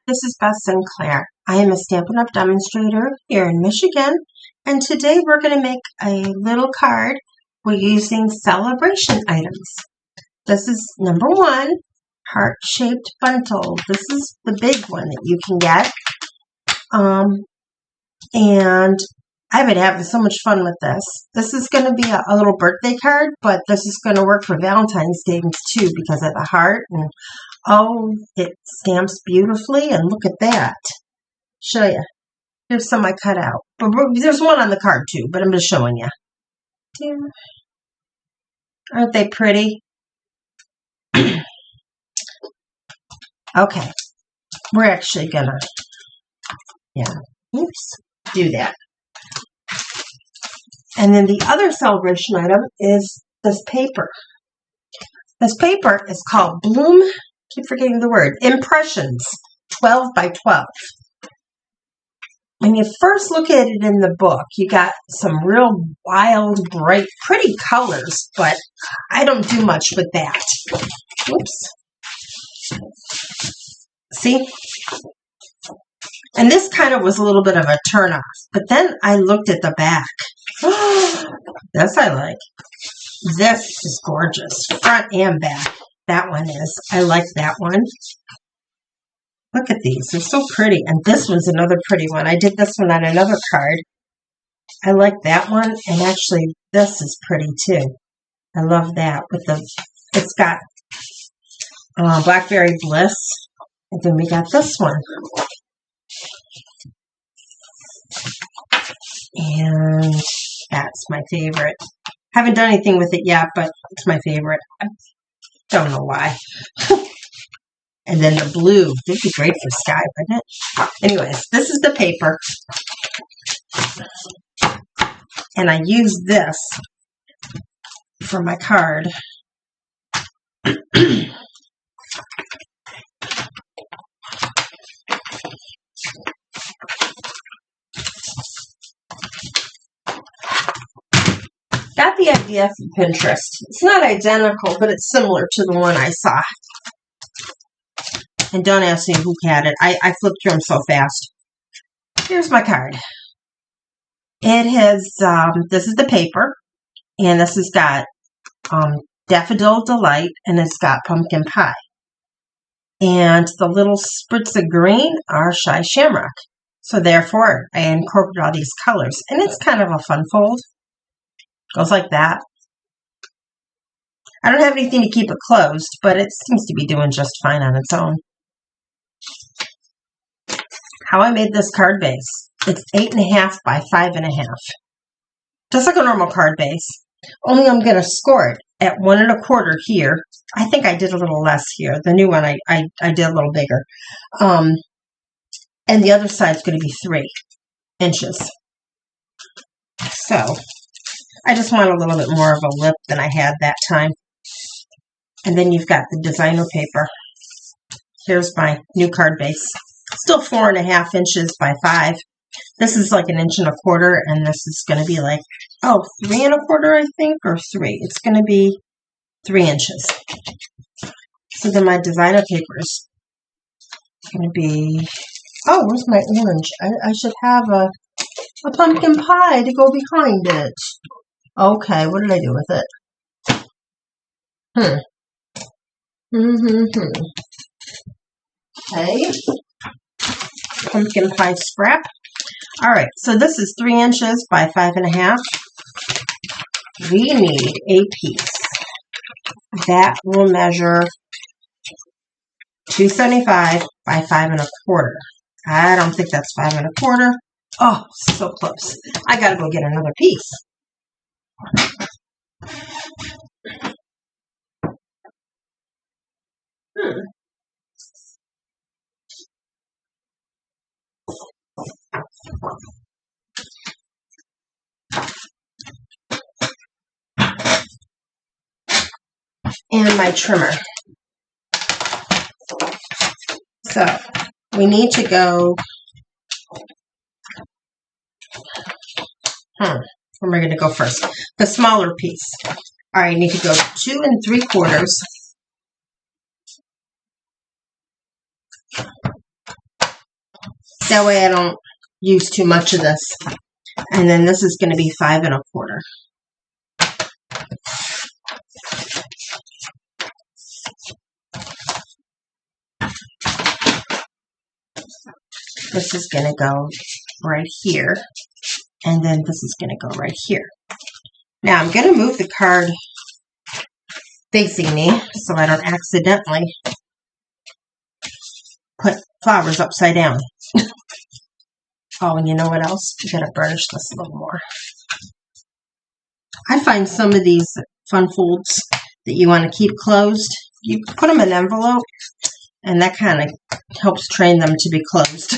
This is Beth Sinclair. I am a Stampin' Up! Demonstrator here in Michigan, and today we're going to make a little card. We're using celebration items. This is number 1, heart-shaped bundle. This is the big one that you can get. And I've been having so much fun with this. This is going to be a little birthday card, but this is going to work for Valentine's Day too because of the heart. And oh, it stamps beautifully, and look at that. Show you. Here's some I cut out. But there's one on the card too, but I'm just showing you. Aren't they pretty? Okay. We're actually gonna, do that. And then the other celebration item is this paper. This paper is called Bloom, keep forgetting the word, Impressions, 12 by 12. When you first look at it in the book, you got some real wild, bright, pretty colors, but I don't do much with that. Oops. See? And this kind of was a little bit of a turnoff, but then I looked at the back. This I like. This is gorgeous, front and back. That one is. I like that one. Look at these. They're so pretty. And this one's another pretty one. I did this one on another card. I like that one. And actually, this is pretty too. I love that. It's got Blackberry Bliss. And then we got this one. And that's my favorite. Haven't done anything with it yet, but it's my favorite. I don't know why. And then the blue. This would be great for sky, wouldn't it? Anyways, this is the paper. And I use this for my card. Got the idea from Pinterest. It's not identical, but it's similar to the one I saw. And don't ask me who had it. I flipped through them so fast. Here's my card. It has, this is the paper, and this has got Daffodil Delight, and it's got Pumpkin Pie. And the little spritz of green are Shy Shamrock. So therefore, I incorporated all these colors. And it's kind of a fun fold. Goes like that. I don't have anything to keep it closed, but it seems to be doing just fine on its own. How I made this card base. It's 8.5 by 5.5. Just like a normal card base. Only I'm going to score it at 1 1/4 here. I think I did a little less here. The new one I did a little bigger. And the other side's going to be 3 inches. So I just want a little bit more of a lip than I had that time. And then you've got the designer paper. Here's my new card base. Still 4.5 inches by 5. This is like 1 1/4 inches, and this is going to be like, 3 1/4, I think, or 3. It's going to be 3 inches. So then my designer paper is going to be, where's my orange? I should have a pumpkin pie to go behind it. Okay, what did I do with it? Okay. Pumpkin pie scrap. Alright, so this is 3 inches by 5.5. We need a piece that will measure 275 by 5 1/4. I don't think that's 5 1/4. Oh, so close. I gotta go get another piece. And my trimmer. So we need to go. Where am I going to go first? The smaller piece. All right, you need to go 2 3/4 That way I don't use too much of this. And then this is going to be 5 1/4. This is going to go right here. And then this is going to go right here. Now I'm going to move the card facing me so I don't accidentally put flowers upside down. Oh, and you know what else? You got to burnish this a little more. I find some of these fun folds that you want to keep closed, you put them in an envelope, and that kind of helps train them to be closed.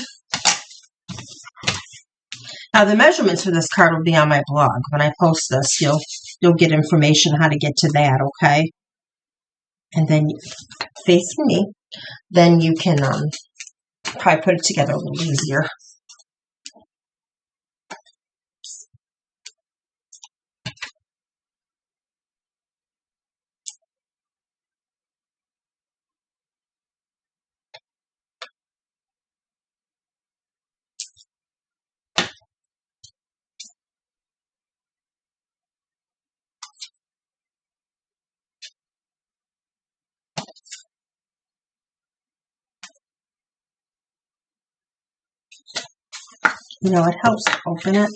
Now the measurements for this card will be on my blog. When I post this, you'll get information how to get to that, okay? And then facing me, then you can probably put it together a little easier. You know, it helps to open it,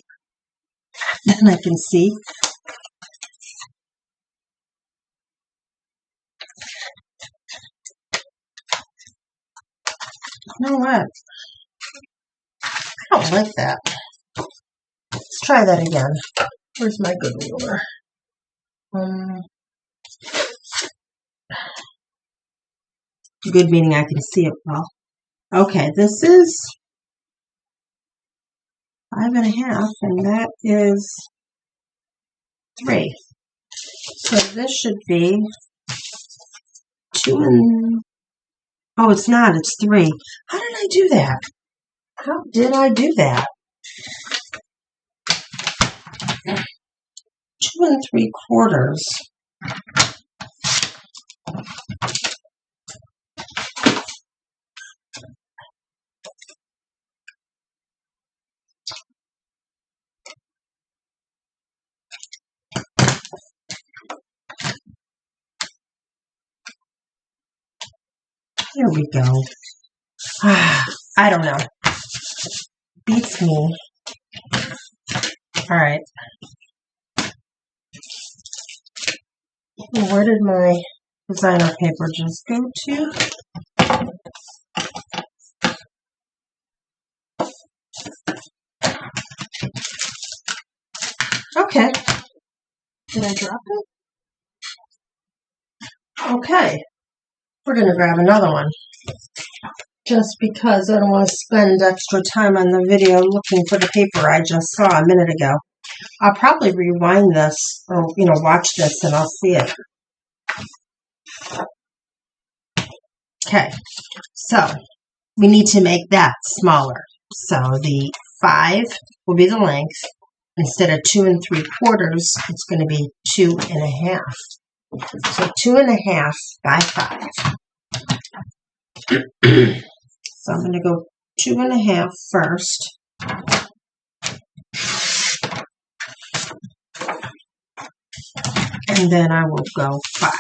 and I can see. You know what? I don't like that. Let's try that again. Where's my good ruler? Good meaning I can see it well. Okay, this is 5 1/2, and that is 3. So this should be 2 and... Oh, it's not. It's 3. How did I do that? How did I do that? 2 3/4. Here we go. I don't know. Beats me. All right. Where did my designer paper just go to? Okay. Did I drop it? Okay. We're going to grab another one. Just because I don't want to spend extra time on the video looking for the paper I just saw a minute ago. I'll probably rewind this or, watch this and I'll see it. Okay. So, we need to make that smaller. So, the 5 will be the length. Instead of 2 3/4, it's going to be 2 1/2. So 2 1/2 by 5. So I'm going to go 2 1/2 first. And then I will go 5.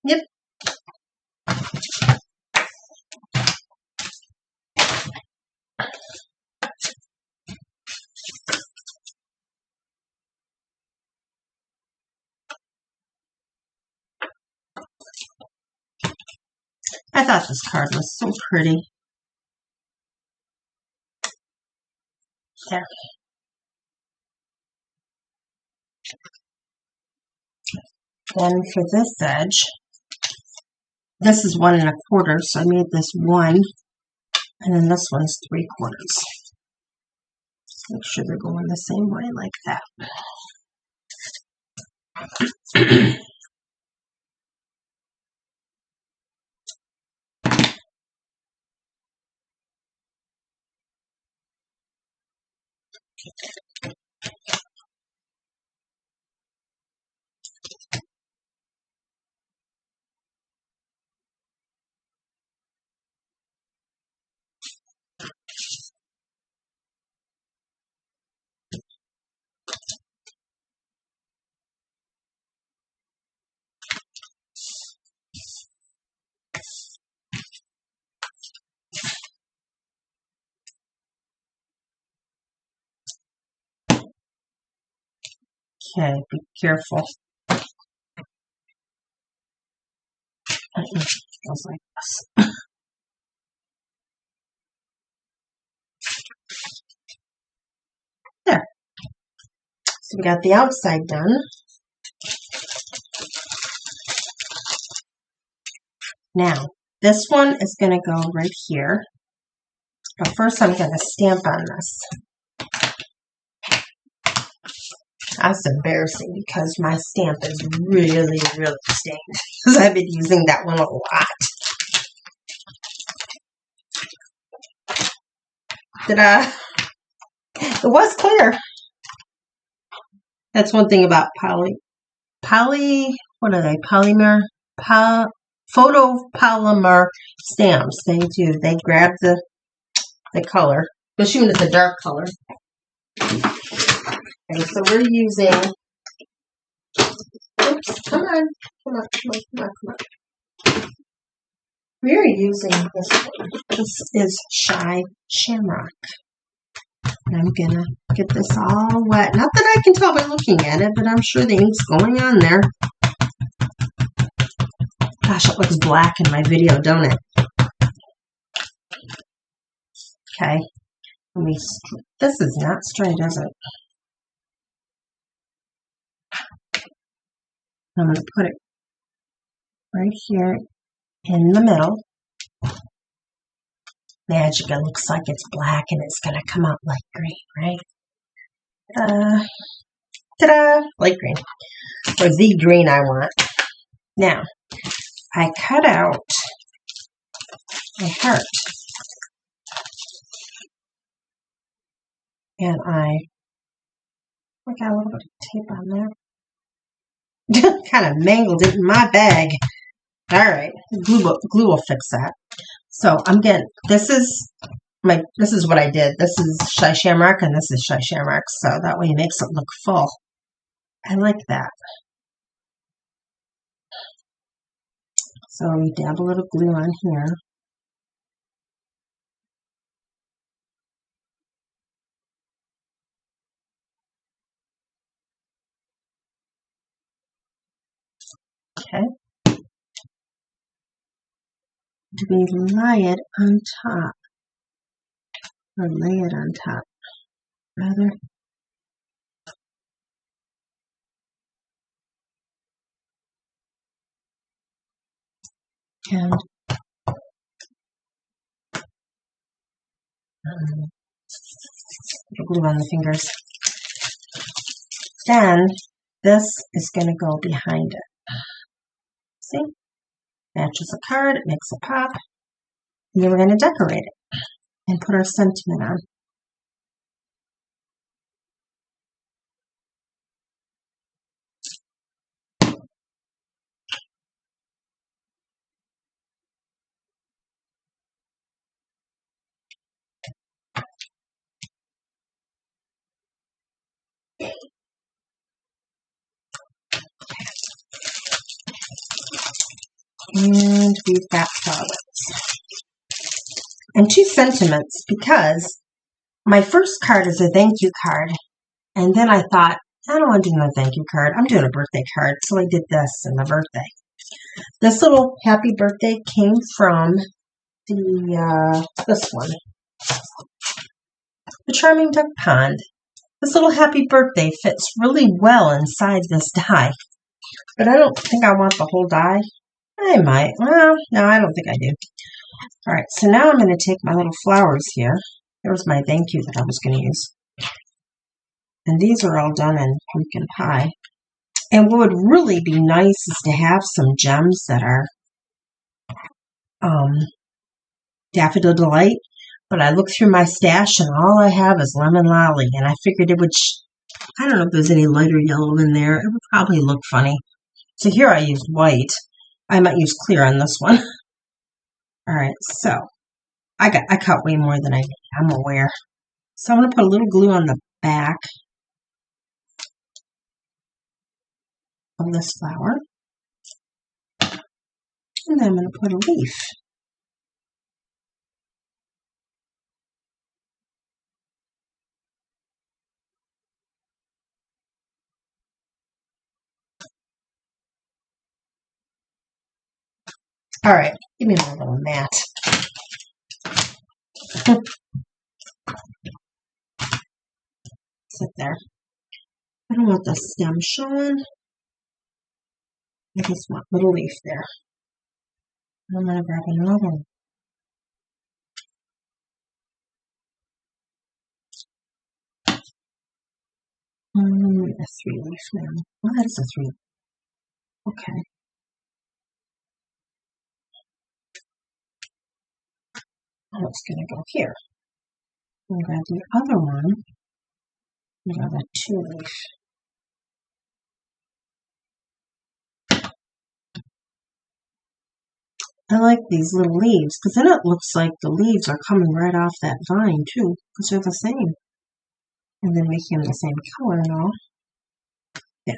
Yep. I thought this card was so pretty. There. Then for this edge, this is 1 1/4, so I made this 1, and then this one's 3/4. Make sure they're going the same way like that. Okay, be careful. Goes like this. There. So we got the outside done. Now, this one is going to go right here. But first I'm going to stamp on this. That's embarrassing because my stamp is really, really stained. Because I've been using that one a lot. Ta-da! It was clear. That's one thing about what are they? Photopolymer stamps. They do. They grab the color, especially when it's a dark color. Okay, so we're using, oops, come on. We're using this one. This is Shy Shamrock. And I'm going to get this all wet. Not that I can tell by looking at it, but I'm sure the ink's going on there. Gosh, it looks black in my video, don't it? Okay. This is not straight, is it? I'm going to put it right here in the middle. Magic, it looks like it's black and it's going to come out light green, right? Ta-da! Light green. Or the green I want. Now, I cut out a heart. And I got a little bit of tape on there. Kind of mangled it in my bag. All right, glue will fix that. So I'm getting, this is what I did. This is Shy Shamrock and this is Shy Shamrock. So that way it makes it look full. I like that. So we dab a little glue on here. Okay. Do we lie it on top? Or lay it on top, rather? And glue on the fingers. Then this is going to go behind it. See? Matches the card, it makes a pop. And then we're going to decorate it and put our sentiment on. And we've got flowers. And 2 sentiments because my first card is a thank you card. And then I thought, I don't want to do no thank you card. I'm doing a birthday card. So I did this in the birthday. This little happy birthday came from this one. The Charming Duck Pond. This little happy birthday fits really well inside this die. But I don't think I want the whole die. I might. Well, no, I don't think I do. All right, so now I'm going to take my little flowers here. There's my thank you that I was going to use. And these are all done in pumpkin pie. And what would really be nice is to have some gems that are Daffodil Delight. But I looked through my stash and all I have is Lemon Lolly. And I figured it would, I don't know if there's any lighter yellow in there. It would probably look funny. So here I used white. I might use clear on this one. All right, so I cut way more than I need. I'm aware. So I'm going to put a little glue on the back of this flower. And then I'm going to put a leaf. All right, give me my little mat. Sit there. I don't want the stem showing. I just want little leaf there. I'm going to grab another one. A 3-leaf now. Well, that is a 3. Okay. Now it's going to go here. I'm going to grab the other one. And grab a 2-leaf. I like these little leaves, because then it looks like the leaves are coming right off that vine, too, because they're the same. And then make them the same color and all. There.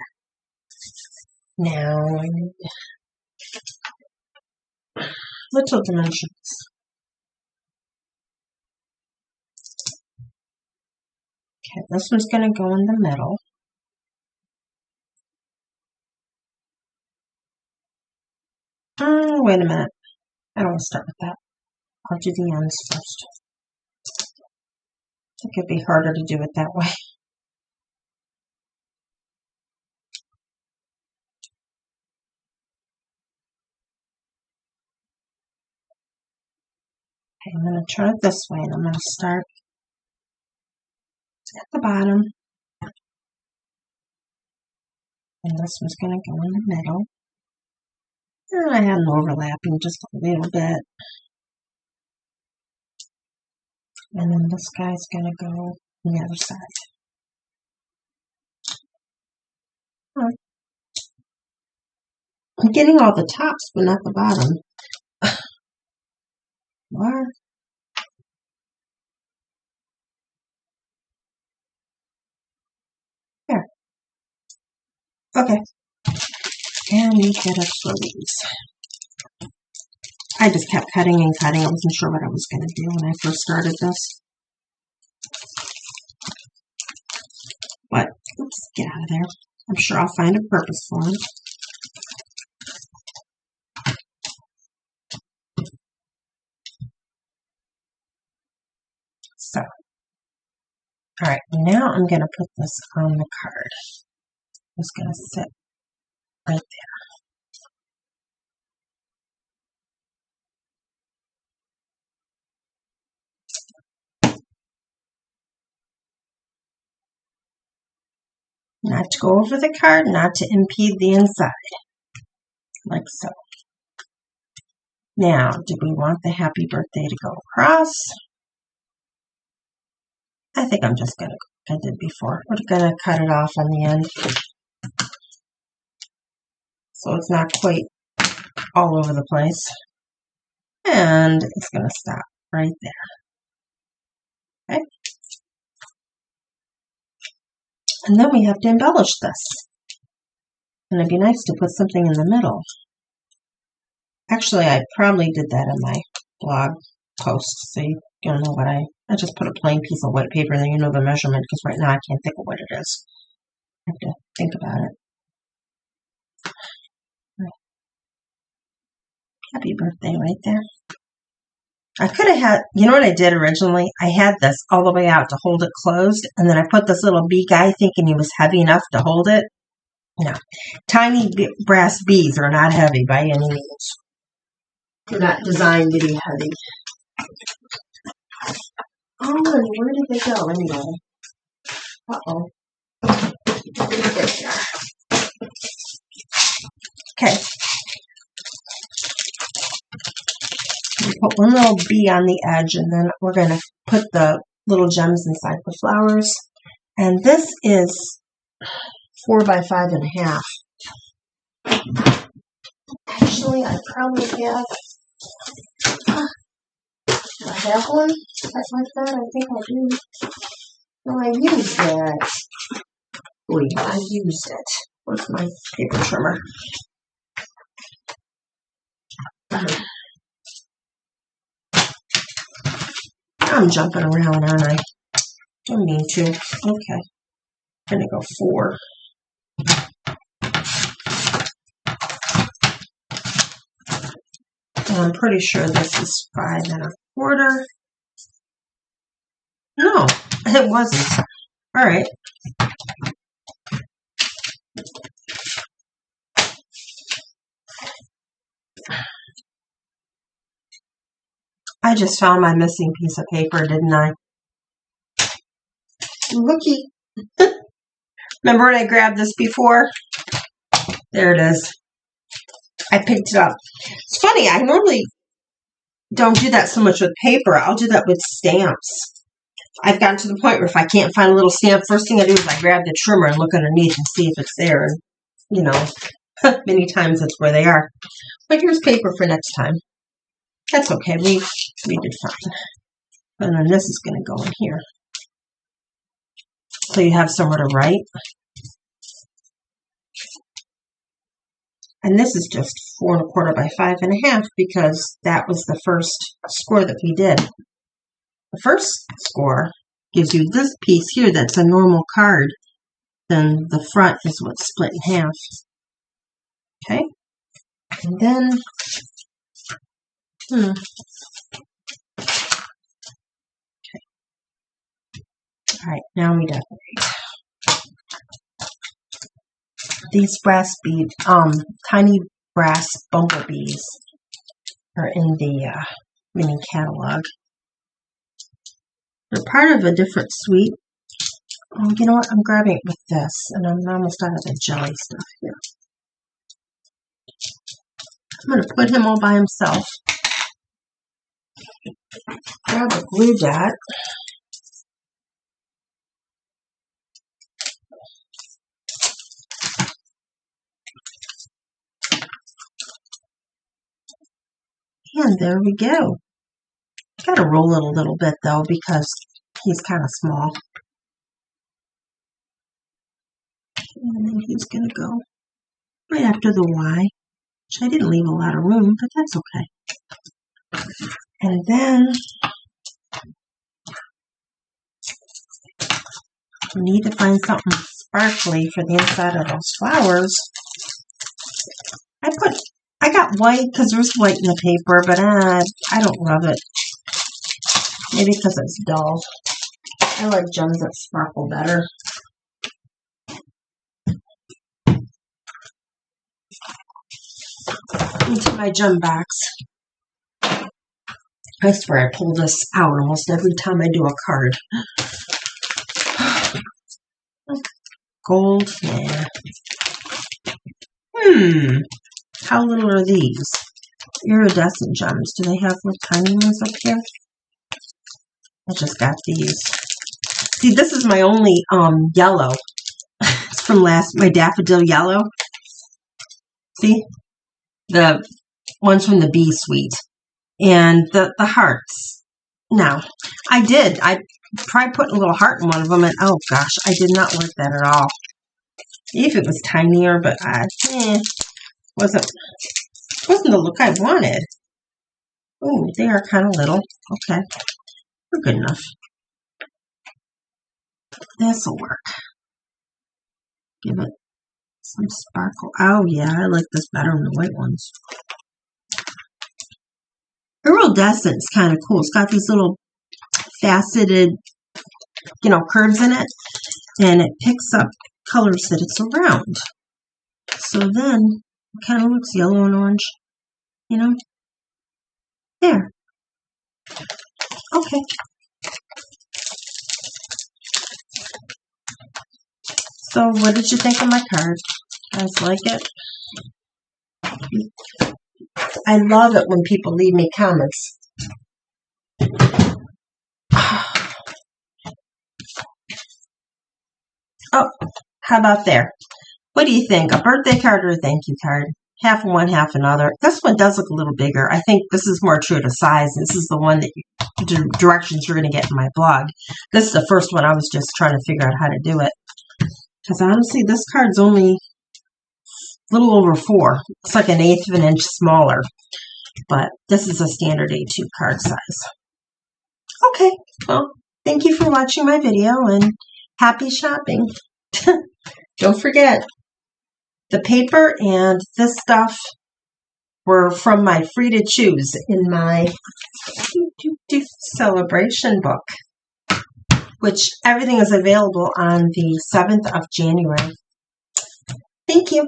Now, little dimensions. Okay, this one's going to go in the middle. Wait a minute. I don't want to start with that. I'll do the ends first. I think it'd be harder to do it that way. Okay, I'm going to turn it this way, and I'm going to start at the bottom. And this one's going to go in the middle. And I had an overlapping just a little bit. And then this guy's going to go on the other side. Right. I'm getting all the tops, but not the bottom. What? There. Okay. And we get extra leaves. I just kept cutting and cutting. I wasn't sure what I was going to do when I first started this. But, oops, get out of there. I'm sure I'll find a purpose for them. So, all right, now I'm going to put this on the card. It's going to sit right there. Not to go over the card, not to impede the inside, like so. Now, do we want the happy birthday to go across? I think I'm just going to go like I did before. We're going to cut it off on the end. So it's not quite all over the place. And it's going to stop right there. Okay? And then we have to embellish this. And it'd be nice to put something in the middle. Actually, I probably did that in my blog post, so you don't know what I just put a plain piece of white paper and then you know the measurement, because right now I can't think of what it is. I have to think about it. Happy birthday right there. I could have had, you know what I did originally? I had this all the way out to hold it closed, and then I put this little bee guy thinking he was heavy enough to hold it. No. Tiny brass bees are not heavy by any means. They're not designed to be heavy. Oh, and where did they go anyway? Uh-oh. There they are. Okay. We put one little bee on the edge, and then we're going to put the little gems inside the flowers. And this is 4 by 5.5. Actually, I probably have. Do I have one that's like that? I think I do. No, I used it. Wait, I used it. Where's my paper trimmer? I'm jumping around, aren't I? Don't mean to. Okay. I'm going to go 4. And I'm pretty sure this is 5 1/4. No, it wasn't. All right. I just found my missing piece of paper, didn't I? Looky. Remember when I grabbed this before? There it is. I picked it up. It's funny, I normally don't do that so much with paper. I'll do that with stamps. I've gotten to the point where if I can't find a little stamp, first thing I do is I grab the trimmer and look underneath and see if it's there. And, you know, many times that's where they are. But here's paper for next time. That's okay. We did fine. And then this is going to go in here. So you have somewhere to write. And this is just 4 1/4 by 5 1/2 because that was the first score that we did. The first score gives you this piece here that's a normal card. Then the front is what's split in half. Okay? And then, okay. All right, now we decorate. These brass bead, tiny brass bumblebees are in the mini catalog. They're part of a different suite. Oh, you know what? I'm grabbing it with this, and I'm almost out of the jelly stuff here. I'm going to put him all by himself. Grab a glue dot. And there we go. Got to roll it a little bit though because he's kind of small. And then he's going to go right after the Y, which I didn't leave a lot of room, but that's okay. And then we need to find something sparkly for the inside of those flowers. I got white because there's white in the paper, but I don't love it. Maybe because it's dull. I like gems that sparkle better. Into my gem box. I swear I pull this out almost every time I do a card. Gold, yeah. How little are these? Iridescent gems. Do they have little tiny ones up here? I just got these. See, this is my only yellow. It's from my daffodil yellow. See? The ones from the B suite. And the hearts. Now, I tried putting a little heart in one of them, and oh gosh, I did not like that at all. If it was tinier, but wasn't the look I wanted. Oh, they are kind of little. Okay, they're good enough. This will work. Give it some sparkle. Oh yeah, I like this better than the white ones. Iridescent is kind of cool. It's got these little faceted, curves in it, and it picks up colors that it's around. So then it kind of looks yellow and orange, There. Okay. So what did you think of my card? You guys like it? I love it when people leave me comments. Oh, how about there? What do you think? A birthday card or a thank you card? Half one, half another. This one does look a little bigger. I think this is more true to size. This is the one that directions you're going to get in my blog. This is the first one. I was just trying to figure out how to do it. Because honestly, this card's only a little over 4. It's like 1/8 of an inch smaller. But this is a standard A2 card size. Okay, well, thank you for watching my video and happy shopping. Don't forget, the paper and this stuff were from my Free to Choose in my celebration book, which everything is available on the 7th of January. Thank you.